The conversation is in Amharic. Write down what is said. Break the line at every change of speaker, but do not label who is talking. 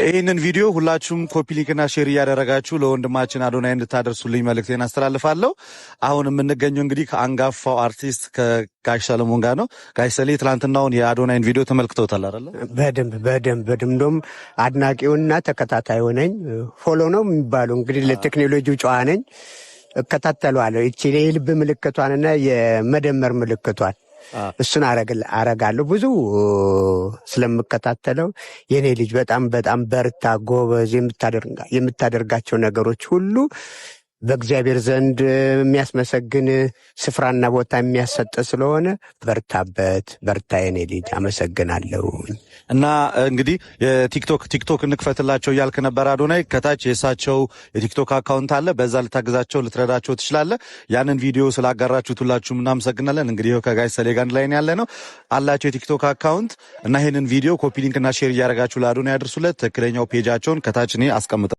ይህንን ቪዲዮ ሁላችሁም ኮፒ ሊንክና ሼር እያደረጋችሁ ለወንድማችን አዶናይ እንድታደርሱልኝ መልእክቴን አስተላልፋለሁ። አሁን የምንገኘው እንግዲህ ከአንጋፋው አርቲስት ከጋሽ ሰለሞን ጋር ነው። ጋሽ ሰሌ ትላንትናውን የአዶናይን ቪዲዮ ተመልክተውታል አይደለ?
በደንብ እንደውም አድናቂውና ተከታታዩ ነኝ። ፎሎ ነው የሚባለው እንግዲህ ለቴክኖሎጂው ጨዋ ነኝ። እከታተለዋለሁ። እቺ የልብ ምልክቷንና የመደመር ምልክቷን እሱን አረጋለሁ ብዙ ስለምከታተለው የኔ ልጅ በጣም በርታ ጎበዝ የምታደርጋቸው ነገሮች ሁሉ በእግዚአብሔር ዘንድ የሚያስመሰግን ስፍራና ቦታ የሚያሰጥ ስለሆነ በርታ የኔ ልጅ አመሰግናለሁ።
እና እንግዲህ የቲክቶክ እንክፈትላቸው እያልክ ነበር አዶናይ። ከታች የእሳቸው የቲክቶክ አካውንት አለ። በዛ ልታግዛቸው ልትረዳቸው ትችላለህ። ያንን ቪዲዮ ስላጋራችሁት ሁላችሁም እናመሰግናለን። እንግዲህ ከጋሽ ሰሌ ጋር ላይ ያለ ነው አላቸው የቲክቶክ አካውንት እና ይሄንን ቪዲዮ ኮፒ ሊንክና ሼር እያደረጋችሁ ለአዶናይ ያድርሱለት። ትክክለኛው ፔጃቸውን ከታች እኔ አስቀምጠ